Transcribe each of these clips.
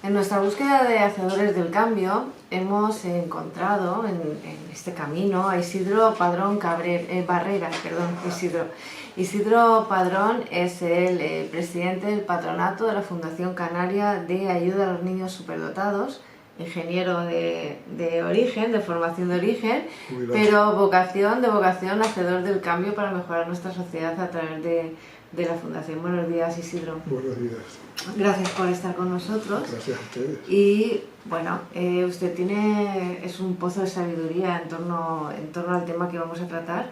En nuestra búsqueda de hacedores del cambio hemos encontrado en este camino a Isidro Padrón Barrera. Isidro Padrón es el presidente del patronato de la Fundación Canaria de Ayuda a los Niños Superdotados, ingeniero de origen, de formación de origen, pero vocación hacedor del cambio para mejorar nuestra sociedad a través de la Fundación. Buenos días, Isidro. Buenos días. Gracias por estar con nosotros. Gracias a ustedes. Y bueno, usted es un pozo de sabiduría en torno al tema que vamos a tratar.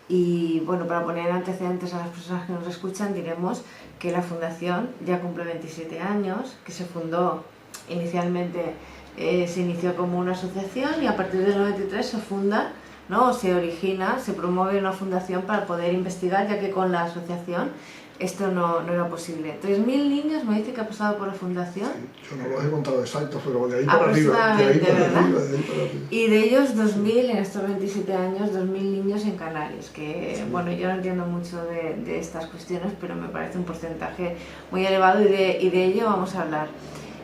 Y bueno, para poner antecedentes a las personas que nos escuchan, diremos que la Fundación ya cumple 27 años, que se fundó inicialmente, se inició como una asociación y a partir del 93 se funda, ¿no? Se origina, se promueve una fundación para poder investigar, ya que con la asociación esto no era posible. 3.000 niños me dice que ha pasado por la fundación. Sí, yo no los he contado exactos, pero de ahí para arriba. De ahí para arriba. Y de ellos 2.000 en estos 27 años, 2.000 niños en Canarias, que sí. Bueno, yo no entiendo mucho de estas cuestiones, pero me parece un porcentaje muy elevado y de ello vamos a hablar.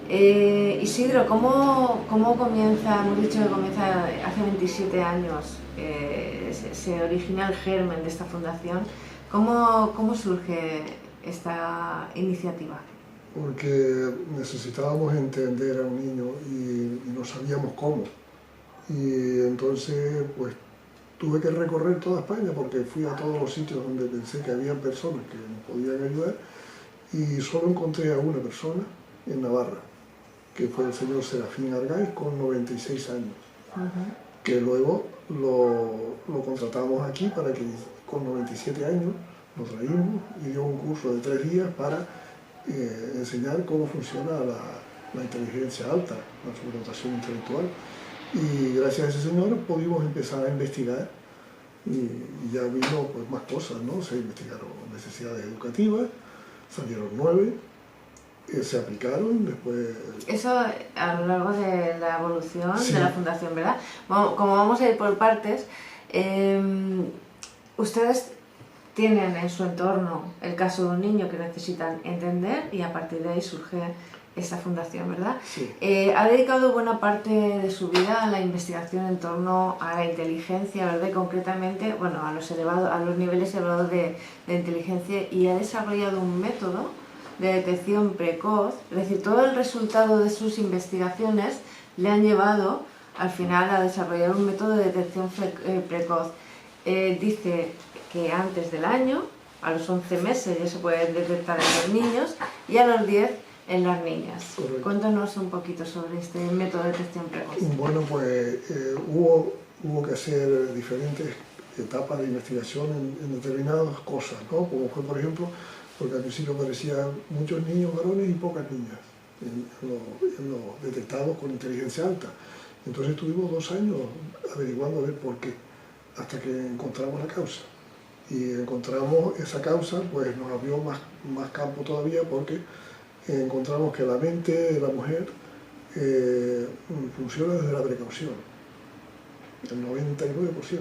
Isidro, ¿cómo comienza? Hemos dicho que comienza hace 27 años, se origina el germen de esta fundación. ¿Cómo surge esta iniciativa? Porque necesitábamos entender a un niño y no sabíamos cómo. Y entonces pues tuve que recorrer toda España porque fui a todos los sitios donde pensé que había personas que nos podían ayudar y solo encontré a una persona en Navarra, que fue el señor Serafín Argáiz con 96 años, que luego lo contratamos aquí para que con 97 años lo traímos y dio un curso de 3 días para enseñar cómo funciona la inteligencia alta, la superadotación intelectual. Y gracias a ese señor pudimos empezar a investigar y ya vino pues más cosas, ¿no? Se investigaron necesidades educativas, salieron 9, se aplicaron, después... Eso a lo largo de la evolución de la Fundación, ¿verdad? Bueno, como vamos a ir por partes, ustedes tienen en su entorno el caso de un niño que necesitan entender y a partir de ahí surge esta fundación, ¿verdad? Sí. Ha dedicado buena parte de su vida a la investigación en torno a la inteligencia, ¿verdad? Y concretamente, bueno, a los niveles elevados de inteligencia, y ha desarrollado un método de detección precoz, es decir, todo el resultado de sus investigaciones le han llevado al final a desarrollar un método de detección precoz. Dice que antes del año, a los 11 meses ya se puede detectar en los niños y a los 10 en las niñas. Correcto. Cuéntanos un poquito sobre este método de detección precoz. Bueno, pues hubo que hacer diferentes etapas de investigación en determinadas cosas, ¿no? Como fue, por ejemplo, porque al principio aparecían muchos niños varones y pocas niñas en los detectados con inteligencia alta. Entonces estuvimos 2 años averiguando a ver por qué, hasta que encontramos la causa. Y encontramos esa causa, pues nos abrió más campo todavía porque encontramos que la mente de la mujer funciona desde la precaución, el 99%.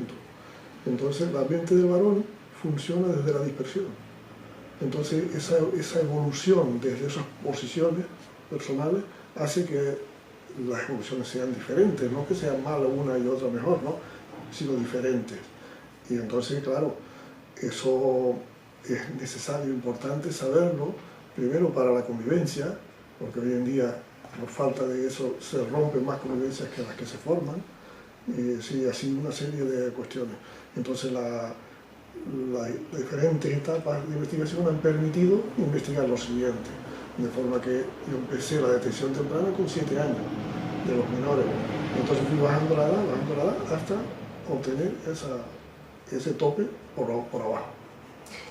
Entonces la mente del varón funciona desde la dispersión. Entonces esa evolución desde esas posiciones personales hace que las evoluciones sean diferentes, no que sean malas una y otra mejor, ¿no? Sino diferentes. Y entonces, claro, eso es necesario, importante saberlo, primero para la convivencia, porque hoy en día, por falta de eso, se rompen más convivencias que las que se forman, sí, así una serie de cuestiones. Entonces, las diferentes etapas de investigación han permitido investigar lo siguiente, de forma que yo empecé la detección temprana con 7 años de los menores. Entonces fui bajando la edad hasta obtener ese tope por abajo.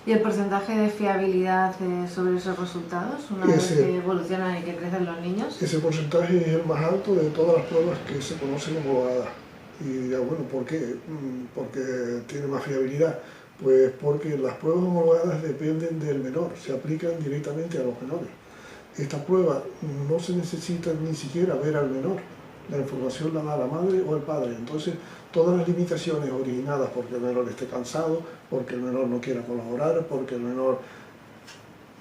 ¿Y el porcentaje de fiabilidad sobre esos resultados, una vez que evolucionan y que crecen los niños? Ese porcentaje es el más alto de todas las pruebas que se conocen homologadas. Y ya, bueno, ¿por qué? Porque tiene más fiabilidad. Pues porque las pruebas homologadas dependen del menor, se aplican directamente a los menores. Esta prueba no se necesita ni siquiera ver al menor, la información la da la madre o el padre. Entonces, todas las limitaciones originadas porque el menor esté cansado, porque el menor no quiera colaborar, porque el menor...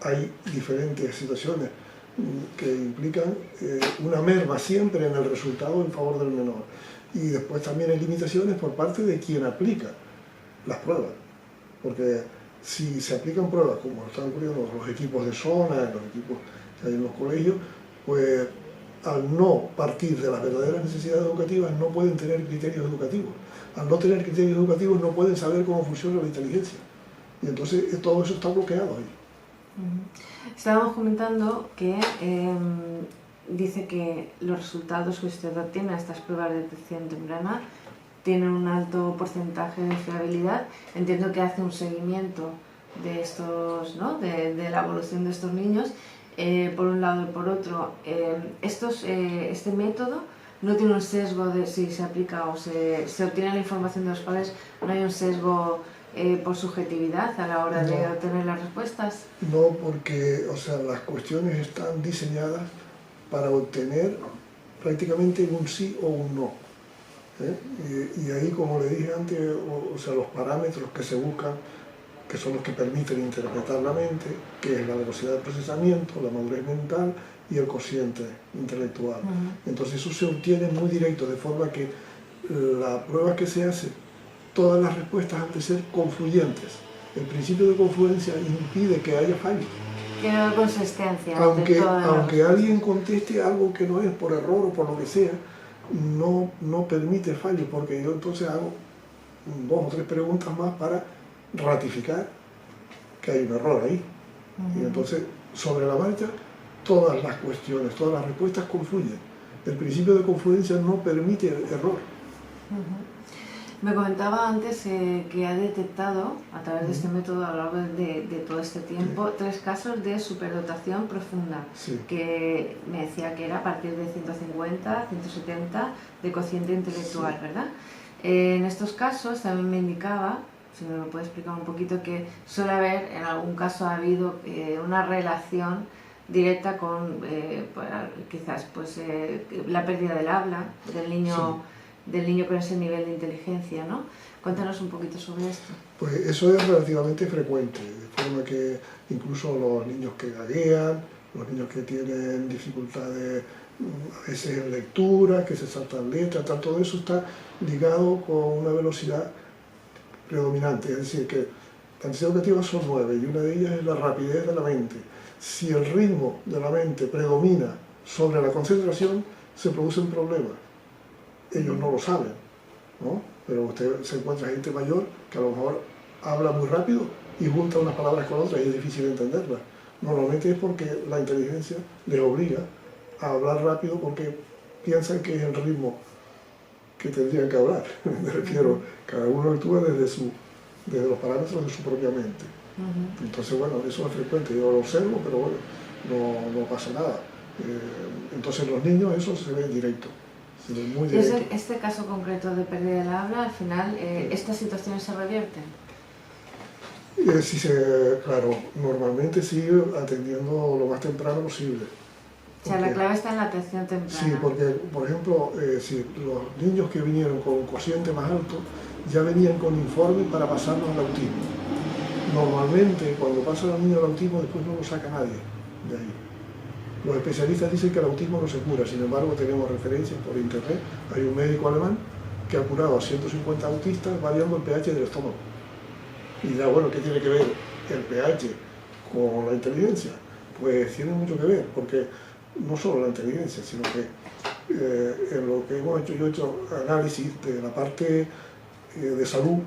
Hay diferentes situaciones. que implican una merma siempre en el resultado en favor del menor. Y después también hay limitaciones por parte de quien aplica las pruebas, porque si se aplican pruebas como están ocurriendo los equipos de zona, los equipos que hay en los colegios, pues al no partir de las verdaderas necesidades educativas no pueden tener criterios educativos. Al no tener criterios educativos no pueden saber cómo funciona la inteligencia. Y entonces todo eso está bloqueado ahí. Estábamos comentando que dice que los resultados que usted obtiene a estas pruebas de detección temprana tienen un alto porcentaje de fiabilidad. Entiendo que hace un seguimiento de estos, ¿no? de la evolución de estos niños, por un lado y por otro. Este método no tiene un sesgo de si se aplica o se obtiene la información de los padres, no hay un sesgo por subjetividad a la hora de obtener las respuestas. No, porque las cuestiones están diseñadas para obtener prácticamente un sí o un no. Y ahí, como le dije antes, los parámetros que se buscan, que son los que permiten interpretar la mente, que es la velocidad de procesamiento, la madurez mental y el cociente intelectual. Entonces eso se obtiene muy directo, de forma que la prueba que se hace, todas las respuestas han de ser confluyentes. El principio de confluencia impide que haya fallos. Que no haya consistencia. Aunque alguien conteste algo que no es por error o por lo que sea, no permite fallo, porque yo entonces hago 2 o 3 preguntas más para ratificar que hay un error ahí. Y entonces, sobre la marcha, todas las cuestiones, todas las respuestas confluyen. El principio de confluencia no permite error. Me comentaba antes que ha detectado, a través de este método, a lo largo de todo este tiempo, 3 casos de superdotación profunda, que me decía que era a partir de 150, 170 de cociente intelectual, ¿verdad? En estos casos también me indicaba, si me lo puede explicar un poquito, que suele haber, en algún caso ha habido una relación directa con quizás la pérdida del habla del niño con ese nivel de inteligencia, ¿no? Cuéntanos un poquito sobre esto. Pues eso es relativamente frecuente, de forma que incluso los niños que gaguean, los niños que tienen dificultades a veces en lectura, que se saltan letras, todo eso está ligado con una velocidad predominante, es decir, que las necesidades educativas son 9 y una de ellas es la rapidez de la mente. Si el ritmo de la mente predomina sobre la concentración, se producen problemas. Ellos no lo saben, ¿no? Pero usted se encuentra gente mayor que a lo mejor habla muy rápido y junta unas palabras con otras y es difícil entenderlas. Normalmente es porque la inteligencia les obliga a hablar rápido porque piensan que es el ritmo que tendrían que hablar. Me refiero, cada uno actúa desde los parámetros de su propia mente. Entonces, bueno, eso es frecuente, yo lo observo, pero bueno, no pasa nada. Entonces los niños eso se ve en directo. Muy directo. Este caso concreto de pérdida del habla, al final, ¿estas situaciones se revierten? Claro, normalmente sigue atendiendo lo más temprano posible. O sea, la clave está en la atención temprana. Sí, porque, por ejemplo, si los niños que vinieron con un cociente más alto ya venían con informe para pasarlos al autismo. Normalmente, cuando pasa al niño al autismo, después no lo saca nadie de ahí. Los especialistas dicen que el autismo no se cura, sin embargo tenemos referencias por internet. Hay un médico alemán que ha curado a 150 autistas variando el pH del estómago. Y ya, bueno, ¿qué tiene que ver el pH con la inteligencia? Pues tiene mucho que ver, porque no solo la inteligencia, sino que en lo que hemos hecho, yo he hecho análisis de la parte de salud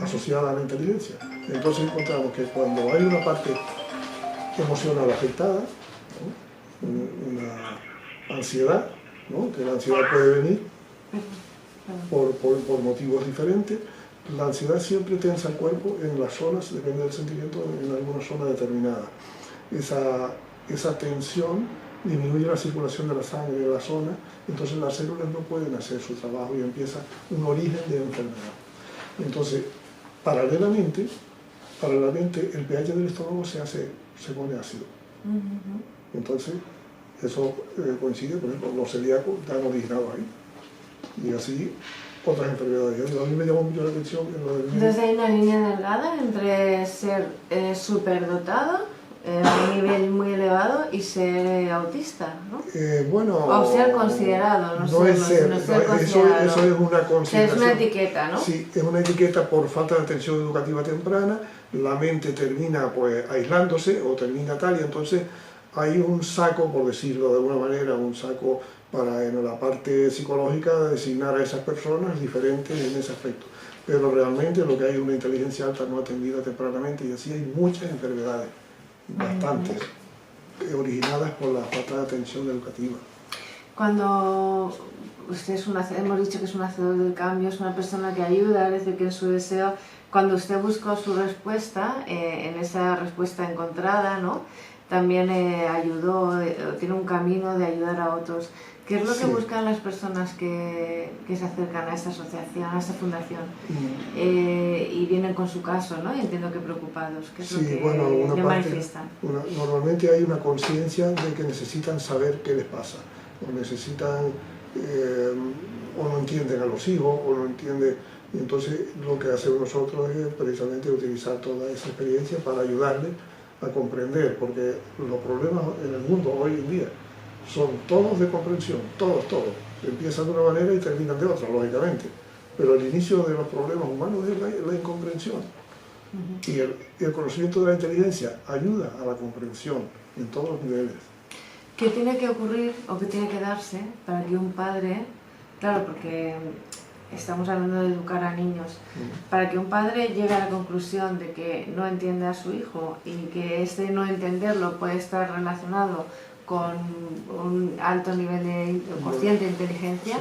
asociada a la inteligencia. Entonces encontramos que cuando hay una parte emocional afectada, ¿no? Una ansiedad, ¿no? Que la ansiedad puede venir por motivos diferentes. La ansiedad siempre tensa el cuerpo en las zonas, depende del sentimiento, en alguna zona determinada. Esa tensión disminuye la circulación de la sangre en la zona, entonces las células no pueden hacer su trabajo y empieza un origen de enfermedad. Entonces, paralelamente el pH del estómago se pone ácido. Entonces, eso coincide, por ejemplo, los celíacos están originados ahí. Y así otras enfermedades. A mí me llamó mucho la atención en lo del niño. Entonces hay una línea delgada entre ser superdotado a un nivel muy elevado y ser autista, ¿no? Bueno, O ser considerado, no serlo, es ser, sino ser eso considerado. es una O sea, es consideración. una etiqueta, ¿no? Sí, es una etiqueta por falta de atención educativa temprana, la mente termina pues aislándose o termina tal, y entonces hay un saco, por decirlo de alguna manera, un saco para en la parte psicológica designar a esas personas diferentes en ese aspecto. Pero realmente lo que hay es una inteligencia alta no atendida tempranamente, y así hay muchas enfermedades, bastantes, originadas por la falta de atención educativa. Cuando usted es hemos dicho que es un hacedor del cambio, es una persona que ayuda, es decir, que en su deseo, cuando usted buscó su respuesta, en esa respuesta encontrada, ¿no? También ayudó, tiene un camino de ayudar a otros. ¿Qué es lo que buscan las personas que se acercan a esta asociación, a esta fundación? Y vienen con su caso, ¿no? Y entiendo que preocupados. ¿Qué es lo que le manifiestan? Normalmente hay una conciencia de que necesitan saber qué les pasa, o necesitan, o no entienden a los hijos, o no entienden. Y entonces lo que hacemos nosotros es precisamente utilizar toda esa experiencia para ayudarles a comprender, porque los problemas en el mundo hoy en día son todos de comprensión, todos. Empiezan de una manera y terminan de otra, lógicamente. Pero el inicio de los problemas humanos es la incomprensión. Y el conocimiento de la inteligencia ayuda a la comprensión en todos los niveles. ¿Qué tiene que ocurrir o qué tiene que darse para que un padre, claro, porque estamos hablando de educar a niños, para que un padre llegue a la conclusión de que no entiende a su hijo y que este no entenderlo puede estar relacionado con un alto nivel de cociente de inteligencia,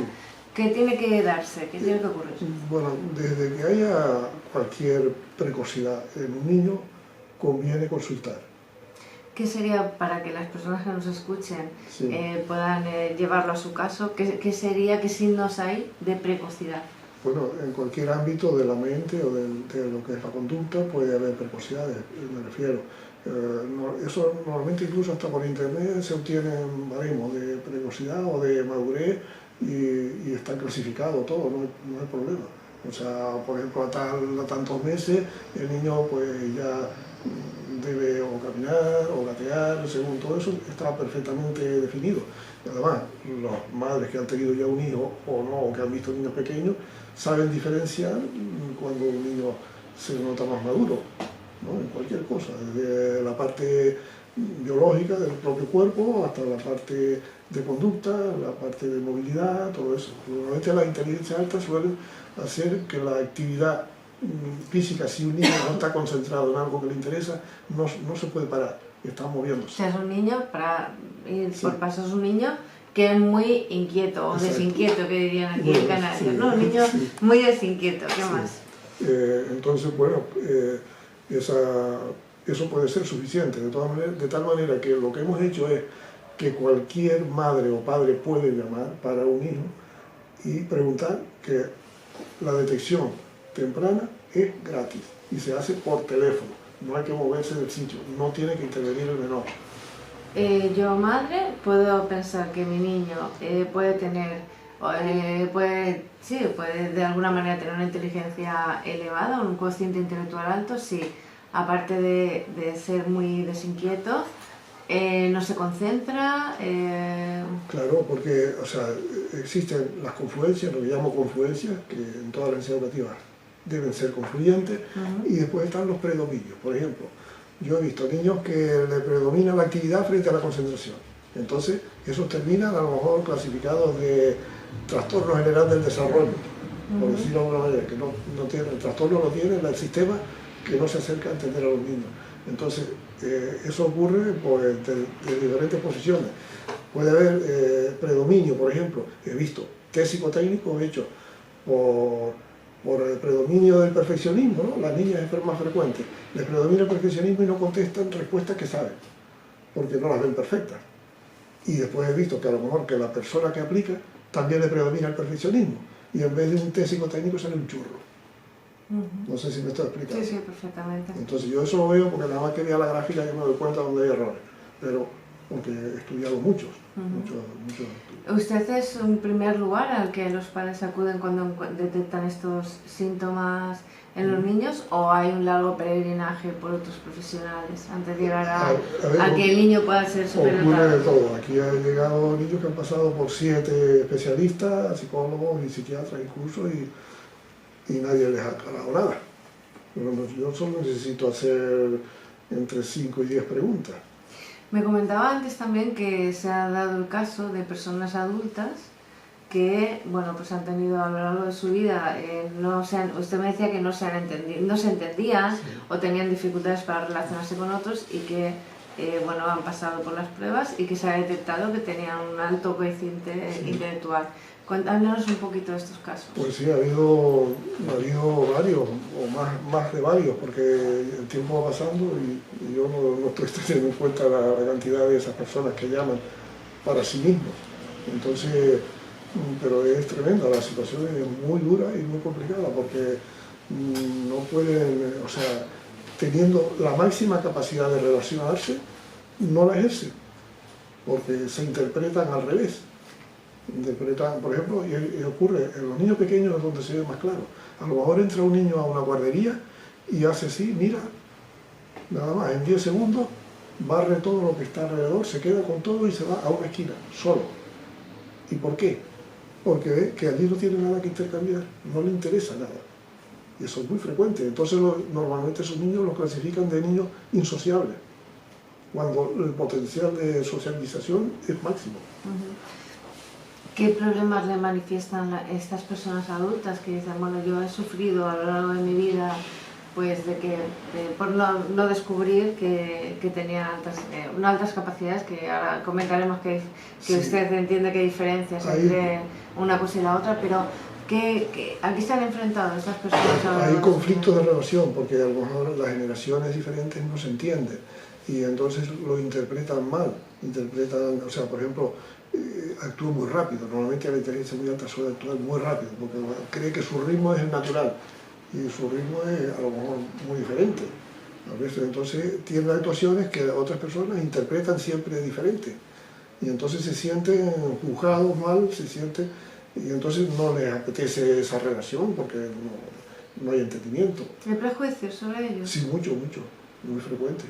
¿qué tiene que darse? ¿Qué tiene que ocurrir? Bueno, desde que haya cualquier precocidad en un niño, conviene consultar. ¿Qué sería, para que las personas que nos escuchen puedan llevarlo a su caso, qué sería, qué signos hay de precocidad? Bueno, en cualquier ámbito de la mente o de lo que es la conducta puede haber precocidades, me refiero. Eso normalmente incluso hasta por internet se obtienen baremos de precocidad o de madurez y está clasificado todo, no hay problema. O sea, por ejemplo, a tantos meses el niño pues ya debe o caminar o gatear, según todo eso está perfectamente definido. Y además, las madres que han tenido ya un hijo o no, o que han visto niños pequeños, saben diferenciar cuando un niño se nota más maduro, ¿no? En cualquier cosa, desde la parte biológica del propio cuerpo hasta la parte de conducta, la parte de movilidad, todo eso. Normalmente la inteligencia alta suele hacer que la actividad física, si un niño no está concentrado en algo que le interesa, no se puede parar, está moviéndose. O sea, es un niño, para ir por pasos, un niño que es muy inquieto, o desinquieto, que dirían aquí en Canarias, ¿no? Un niño muy desinquieto, ¿qué más? Entonces, bueno, eso puede ser suficiente, de tal manera que lo que hemos hecho es que cualquier madre o padre puede llamar para un hijo y preguntar, que la detección temprana es gratis y se hace por teléfono, no hay que moverse del sitio, no tiene que intervenir el menor. Yo, madre, puedo pensar que mi niño puede tener, puede de alguna manera tener una inteligencia elevada, un cociente intelectual alto, sí, aparte de ser muy desinquieto, no se concentra. Claro, porque o sea, existen las confluencias, lo que llamo confluencias, que en todas las enseñanzas educativas deben ser confluyentes, y después están los predominios. Por ejemplo, yo he visto niños que le predomina la actividad frente a la concentración. Entonces, esos terminan a lo mejor clasificados de trastorno general del desarrollo, por decirlo de alguna manera, que no tiene, el trastorno lo tiene el sistema que no se acerca a entender a los niños. Entonces, eso ocurre pues, de diferentes posiciones. Puede haber predominio, por ejemplo, he visto test psicotécnicos hechos por el predominio del perfeccionismo, ¿no? Las niñas es más frecuente, les predomina el perfeccionismo y no contestan respuestas que saben, porque no las ven perfectas. Y después he visto que a lo mejor que la persona que aplica también le predomina el perfeccionismo, y en vez de un test psicotécnico sale un churro. No sé si me estoy explicando. Sí, perfectamente. Entonces yo eso lo veo porque nada más que vea la gráfica yo me doy cuenta donde hay errores, pero porque he estudiado muchos. ¿Usted es un primer lugar al que los padres acuden cuando detectan estos síntomas en los niños, o hay un largo peregrinaje por otros profesionales antes de llegar a que el niño pueda ser superdotado? Ocurre de todo. Aquí han llegado niños que han pasado por 7 especialistas, psicólogos y psiquiatras incluso, y nadie les ha aclarado nada. Yo solo necesito hacer entre 5 y 10 preguntas. Me comentaba antes también que se ha dado el caso de personas adultas que, bueno, pues han tenido a lo largo de su vida, usted me decía que no se entendían, sí, o tenían dificultades para relacionarse con otros, y que, bueno, han pasado por las pruebas y que se ha detectado que tenían un alto coeficiente, sí, intelectual. Háblanos un poquito de estos casos. Pues sí, ha habido varios, o más de varios, porque el tiempo va pasando y yo no estoy teniendo en cuenta la cantidad de esas personas que llaman para sí mismos. Entonces, pero es tremenda, la situación es muy dura y muy complicada, porque no pueden, o sea, teniendo la máxima capacidad de relacionarse, no la ejercen, porque se interpretan al revés. Interpretan, por ejemplo, y ocurre en los niños pequeños es donde se ve más claro. A lo mejor entra un niño a una guardería y hace así, mira, nada más, en 10 segundos barre todo lo que está alrededor, se queda con todo y se va a una esquina, solo. ¿Y por qué? Porque ve que allí no tiene nada que intercambiar, no le interesa nada. Y eso es muy frecuente. Entonces normalmente esos niños los clasifican de niños insociables, cuando el potencial de socialización es máximo. ¿Qué problemas le manifiestan estas personas adultas que dicen, bueno, yo he sufrido a lo largo de mi vida, pues por no descubrir que tenían altas capacidades, que ahora comentaremos que sí, usted entiende que hay diferencias entre una cosa y la otra, pero ¿a qué se han enfrentado estas personas ahora? Hay conflictos de relación, porque a lo mejor las generaciones diferentes no se entienden y entonces lo interpretan mal, o sea, por ejemplo, actúa muy rápido. Normalmente la inteligencia muy alta suele actuar muy rápido, porque cree que su ritmo es el natural y su ritmo es a lo mejor muy diferente. Entonces tienen actuaciones que otras personas interpretan siempre diferente y entonces se sienten juzgados mal, y entonces no les apetece esa relación porque no hay entendimiento. ¿Hay prejuicios sobre ellos? Sí, mucho, muy frecuente.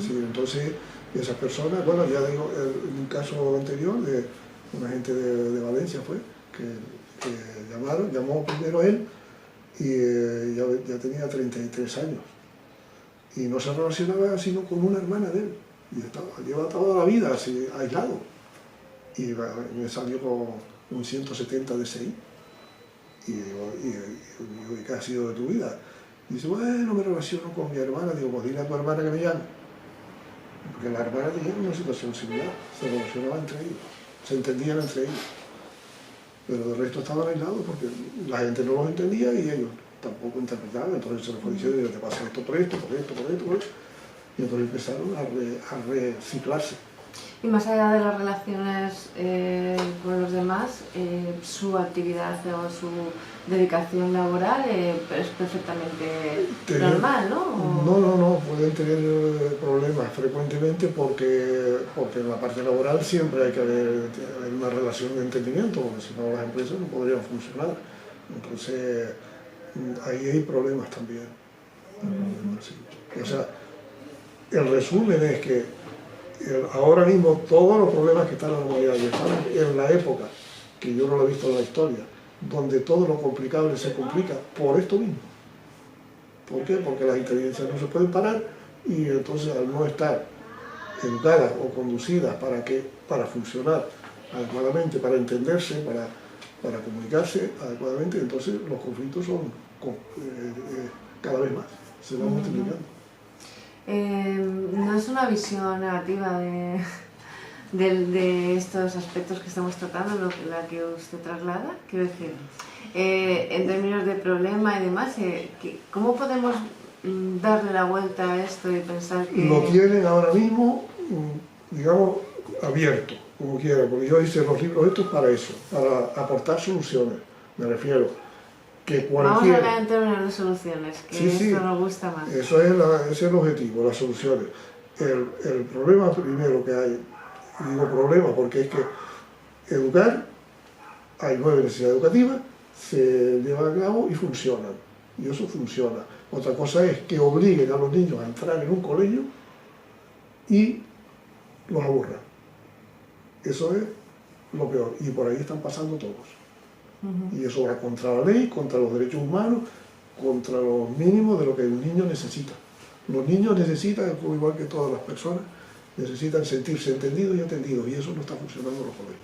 Sí, entonces esas personas, bueno, ya digo, un caso anterior de una gente de Valencia fue, que llamó primero él y ya tenía 33 años y no se relacionaba sino con una hermana de él y lleva toda la vida así, aislado, y me salió con un 170 de CI y digo, ¿qué ha sido de tu vida? Y dice, bueno, me relaciono con mi hermana. Digo, pues dile a tu hermana que me llame. Porque la hermana tenía una situación similar, se relacionaban entre ellos, se entendían entre ellos. Pero del resto estaban aislados porque la gente no los entendía y ellos tampoco interpretaban. Entonces se les fue diciendo, te pasa esto por esto. Y entonces empezaron a reciclarse. Y más allá de las relaciones con los demás, su actividad o su dedicación laboral es perfectamente normal, ¿no? No, pueden tener problemas frecuentemente porque en la parte laboral siempre hay que haber una relación de entendimiento, porque si no las empresas no podrían funcionar. Entonces ahí hay problemas también. Sí. O sea, el resumen es que ahora mismo todos los problemas que están en la humanidad y están en la época, que yo no lo he visto en la historia, donde todo lo complicable se complica por esto mismo. ¿Por qué? Porque las inteligencias no se pueden parar y entonces al no estar educadas o conducidas para funcionar adecuadamente, para entenderse, para comunicarse adecuadamente, entonces los conflictos son cada vez más, se van multiplicando. No es una visión negativa de estos aspectos que estamos tratando, la que usted traslada, quiero decir, en términos de problema y demás, ¿cómo podemos darle la vuelta a esto y pensar que...? Lo tienen ahora mismo, digamos, abierto, como quiera, porque yo hice los libros estos para eso, para aportar soluciones, me refiero. Vamos a hablar en términos de soluciones, que esto nos gusta más. Ese es el objetivo, las soluciones. El problema primero que hay Y digo problema porque es que educar, hay 9 necesidades educativas, se llevan a cabo y funcionan. Y eso funciona. Otra cosa es que obliguen a los niños a entrar en un colegio y los aburran. Eso es lo peor. Y por ahí están pasando todos. Y eso va contra la ley, contra los derechos humanos, contra los mínimos de lo que un niño necesita. Los niños necesitan, igual que todas las personas, necesitan sentirse entendidos y atendidos, y eso no está funcionando en los colegios.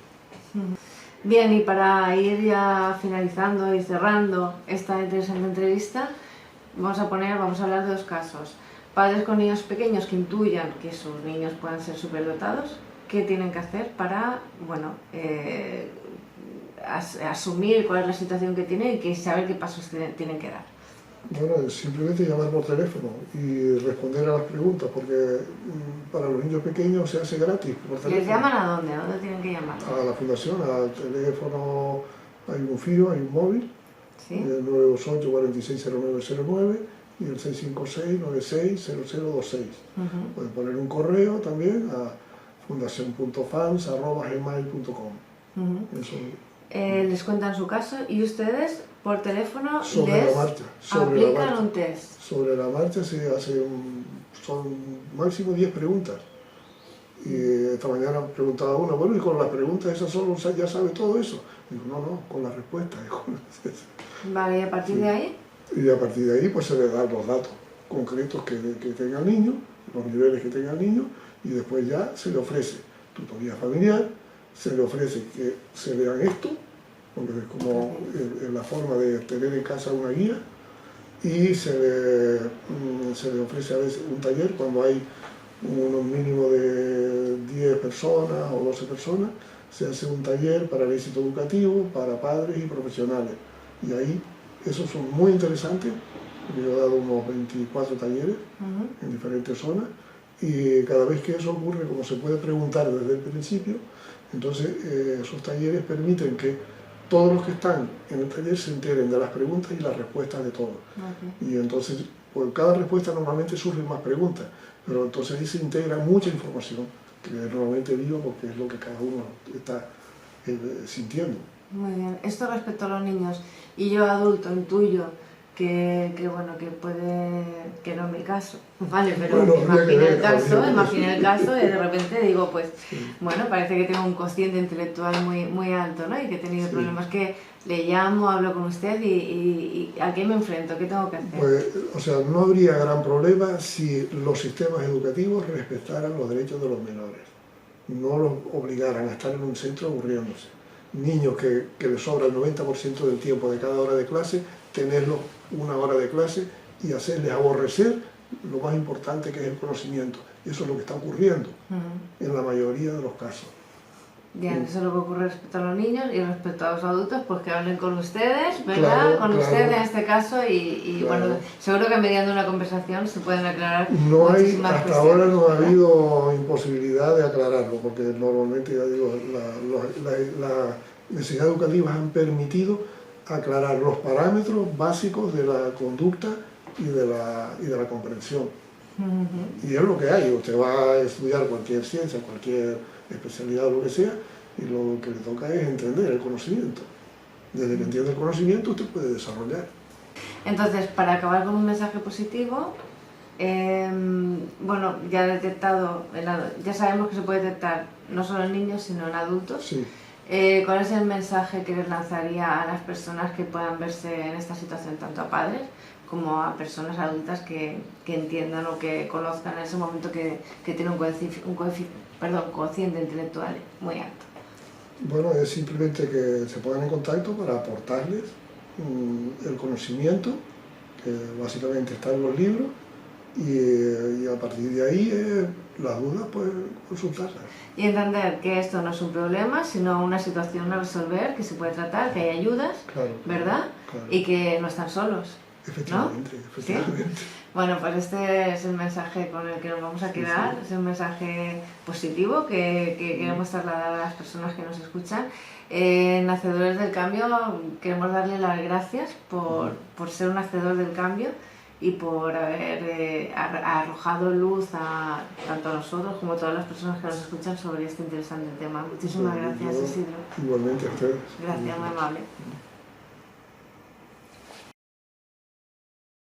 Bien, y para ir ya finalizando y cerrando esta interesante entrevista, vamos a hablar de 2 casos. Padres con niños pequeños que intuyan que sus niños puedan ser superdotados, ¿qué tienen que hacer para, bueno, asumir cuál es la situación que tienen y saber qué pasos tienen que dar? Bueno, es simplemente llamar por teléfono y responder a las preguntas, porque para los niños pequeños se hace gratis por teléfono. ¿Les llaman a dónde? ¿A dónde tienen que llamar? A la fundación, al teléfono, hay un fijo, hay un móvil, ¿Sí? El 928-460909 y el 656-960026. Pueden poner un correo también a fundacion.fans@gmail.com. Les cuentan su caso y ustedes por teléfono sobre les la marcha, aplican un test. Sobre la marcha se hace son máximo 10 preguntas. Y esta mañana preguntaba una, bueno, y con las preguntas esas solo ya sabe todo eso. Digo, no, con las respuestas. Vale, ¿y a partir de ahí? Y a partir de ahí pues se le dan los datos concretos que tenga el niño, los niveles que tenga el niño, y después ya se le ofrece tutoría familiar, se le ofrece que se lean esto, porque es como la forma de tener en casa una guía, y se le ofrece a veces un taller cuando hay unos mínimos de 10 personas o 12 personas, se hace un taller para el éxito educativo, para padres y profesionales. Y ahí, esos son muy interesantes, yo he dado unos 24 talleres en diferentes zonas, y cada vez que eso ocurre, como se puede preguntar desde el principio, entonces esos talleres permiten que todos los que están en el taller se enteren de las preguntas y las respuestas de todos. Y entonces, por cada respuesta normalmente surgen más preguntas, pero entonces ahí se integra mucha información que normalmente digo porque es lo que cada uno está sintiendo. Muy bien. Esto respecto a los niños. Y yo adulto intuyo que puede, que no es mi caso, vale, pero bueno, imagina el caso y de repente digo, pues, bueno, parece que tengo un cociente intelectual muy alto, ¿no? Y que he tenido problemas que le llamo, hablo con usted y ¿a qué me enfrento? ¿Qué tengo que hacer? Pues, o sea, no habría gran problema si los sistemas educativos respetaran los derechos de los menores, no los obligaran a estar en un centro aburriéndose. Niños que les sobra el 90% del tiempo de cada hora de clase, tenerlos una hora de clase y hacerles aborrecer lo más importante que es el conocimiento. Eso es lo que está ocurriendo en la mayoría de los casos. Bien, eso es lo que ocurre respecto a los niños y respecto a los adultos, pues que hablen con ustedes, ¿verdad? Claro, usted en este caso y bueno, seguro que mediante una conversación se pueden aclarar muchísimas hasta cuestiones. ahora no ha habido imposibilidad de aclararlo, porque normalmente, ya digo, las necesidades educativas han permitido aclarar los parámetros básicos de la conducta y de la comprensión. Y es lo que hay, usted va a estudiar cualquier ciencia, cualquier especialidad o lo que sea, y lo que le toca es entender el conocimiento. Desde que entiende el conocimiento usted puede desarrollar. Entonces, para acabar con un mensaje positivo, bueno, ya detectado, ya sabemos que se puede detectar no solo en niños, sino en adultos. Sí. ¿Cuál es el mensaje que les lanzaría a las personas que puedan verse en esta situación, tanto a padres como a personas adultas que entiendan o que conozcan en ese momento que tienen un cociente intelectual muy alto? Bueno, es simplemente que se pongan en contacto para aportarles el conocimiento, que básicamente está en los libros, y a partir de ahí las dudas pues consultarlas. Y entender que esto no es un problema, sino una situación a resolver, que se puede tratar, que hay ayudas, ¿verdad? Claro. Y que no están solos. Efectivamente, ¿no? efectivamente. ¿Sí? Bueno, pues este es el mensaje con el que nos vamos a quedar, es un mensaje positivo que queremos trasladar a las personas que nos escuchan. En Hacedores del Cambio queremos darle las gracias por ser un hacedor del cambio y por haber arrojado luz tanto a nosotros como a todas las personas que nos escuchan sobre este interesante tema. Muchísimas gracias, Isidro. Igualmente a ustedes. Gracias, muy amable.